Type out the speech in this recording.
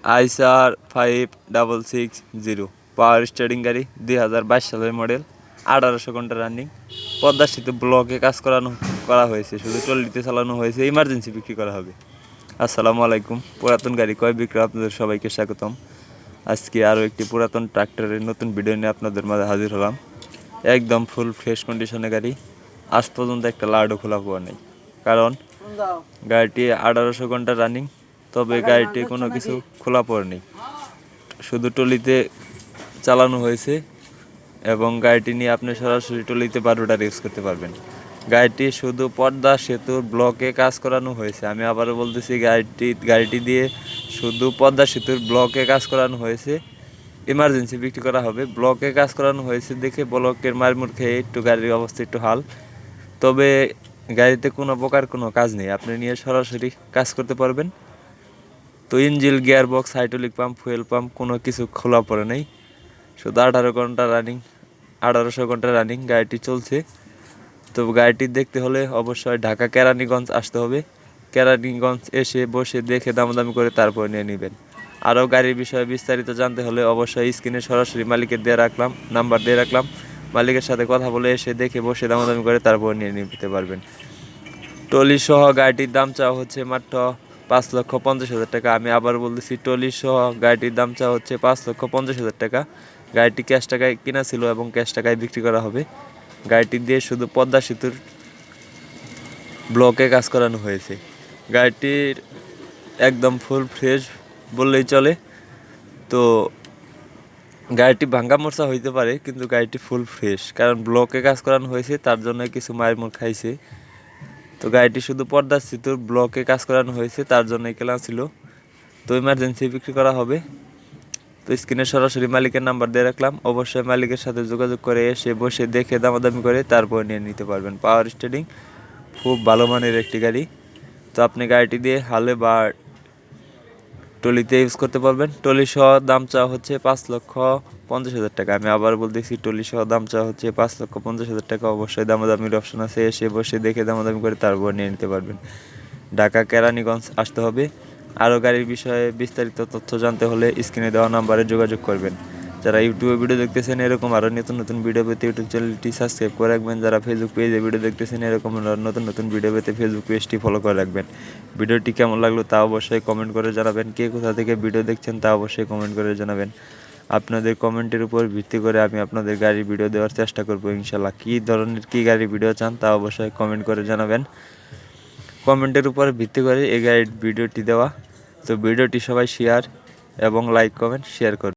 ICR5660 power steering গাড়ি 2022 সালের model, 1800 ঘন্টা রানিং। পদ্মা সেতু ব্লকে কাজ করা হয়েছে, শুধু ট্রলিতে চালানো হয়েছে, ইমার্জেন্সি বিক্রি করা হবে। আসসালামু আলাইকুম, পুরাতন গাড়ি ক্রয় বিক্রয় আপনাদের সবাইকে স্বাগতম। আজকে আরও একটি পুরাতন ট্রাক্টরের নতুন ভিডিও নিয়ে আপনাদের মাঝে হাজির হলাম। একদম ফুল ফ্রেশ কন্ডিশনে গাড়ি, আজ পর্যন্ত একটা লাডও খোলা পাওয়া নেই, কারণ গাড়িটি 1800 ঘন্টা রানিং। তবে গাড়িটি কোনো কিছু খোলা পড়েনি, শুধু টলিতে চালানো হয়েছে এবং গাড়িটি নিয়ে আপনি সরাসরি টলিতে 12টা ইউজ করতে পারবেন। গাড়িটি শুধু পদ্মা সেতুর ব্লকে কাজ করানো হয়েছে। আমি আবারও বলতেছি, গাড়িটি দিয়ে শুধু পদ্মা সেতুর ব্লকে কাজ করানো হয়েছে, ইমার্জেন্সি বিক্রি করা হবে। ব্লকে কাজ করানো হয়েছে দেখে ব্লকের মারমুর খেয়ে একটু গাড়ির অবস্থা একটু হাল, তবে গাড়িতে কোনো প্রকার কোনো কাজ নেই, আপনি নিয়ে সরাসরি কাজ করতে পারবেন। তো engine, gear box, hydraulic pump, fuel pump কোনো কিছু খোলা পড়ে নেই, শুধু 1800 ঘন্টা রানিং গাড়িটি চলছে। তো গাড়িটি দেখতে হলে অবশ্যই ঢাকা কেরানীগঞ্জ আসতে হবে। কেরানীগঞ্জ এসে বসে দেখে দামাদামি করে তারপর নিয়ে নেবেন। আরও গাড়ির বিষয়ে বিস্তারিত জানতে হলে অবশ্যই স্ক্রিনে সরাসরি মালিকের নাম্বার দিয়ে রাখলাম। মালিকের সাথে কথা বলে এসে দেখে বসে দামাদামি করে তারপর নিয়ে নিতে পারবেন। ট্রলি সহ গাড়িটির দাম চাওয়া হচ্ছে মাত্র 5,50,000 টাকা। আমি আবার বলতেছি, ট্রলি সহ গাড়িটির দাম চাওয়া হচ্ছে 5,50,000 টাকা। গাড়িটি ক্যাশ টাকায় কেনা ছিল এবং ক্যাশ টাকায় বিক্রি করা হবে। গাড়িটি দিয়ে শুধু পদ্মা সেতুর ব্লকে কাজ করানো হয়েছে। গাড়িটির একদম ফুল ফ্রেশ বললেই চলে। তো গাড়িটি ভাঙ্গা মোর্চা হইতে পারে, কিন্তু গাড়িটি ফুল ফ্রেশ, কারণ ব্লকে কাজ করানো হয়েছে, তার জন্য কিছু মায়ের মুখ খাইছে। তো গাড়িটি শুধু পদ্মা সেতুর ব্লকে কাজ করানো হয়েছে, তার জন্য কেনা ছিল। তো ইমার্জেন্সি বিক্রি করা হবে। তো স্ক্রিনে সরাসরি মালিকের নাম্বার দিয়ে রাখলাম, অবশ্যই মালিকের সাথে যোগাযোগ করে এসে বসে দেখে দামাদামি করে তারপর নিয়ে নিতে পারবেন। পাওয়ার স্টিয়ারিং, খুব ভালো মানের একটি গাড়ি। তো আপনি গাড়িটি দিয়ে হালে বা টলিতে ইউজ করতে পারবেন। টলি সহ দাম চাওয়া হচ্ছে 5,50,000 টাকা। আমি আবার বলতেছি, টলি সহ দাম চাওয়া হচ্ছে 5,50,000 টাকা। অবশ্যই দামাদামির অপশন আছে, এসে বসে দেখে দামাদামি করে তারপর নিয়ে নিতে পারবেন। ঢাকা কেরানীগঞ্জ আসতে হবে। আরও গাড়ির বিষয়ে বিস্তারিত তথ্য জানতে হলে স্ক্রিনে দেওয়া নাম্বারে যোগাযোগ করবেন। যারা ইউটিউবে ভিডিও দেখতেছেন, এরকম আরও নতুন নতুন ভিডিও পেতে ইউটিউব চ্যানেলটি সাবস্ক্রাইব করে রাখবেন। যারা ফেসবুক পেজে ভিডিও দেখতেছেন, এরকম নতুন নতুন ভিডিও পেতে ফেসবুক পেজটি ফলো করে রাখবেন। ভিডিওটি কেমন লাগলো তা অবশ্যই কমেন্ট করে জানাবেন। কে কোথা থেকে ভিডিও দেখছেন তা অবশ্যই কমেন্ট করে জানাবেন। আপনাদের কমেন্টের উপর ভিত্তি করে আমি আপনাদের গাড়ির ভিডিও দেওয়ার চেষ্টা করবো ইনশাল্লাহ। কী ধরনের কী গাড়ির ভিডিও চান তা অবশ্যই কমেন্ট করে জানাবেন। কমেন্টের উপর ভিত্তি করে এই গাড়ির ভিডিওটি দেওয়া। তো ভিডিওটি সবাই শেয়ার এবং লাইক, কমেন্ট, শেয়ার করুন।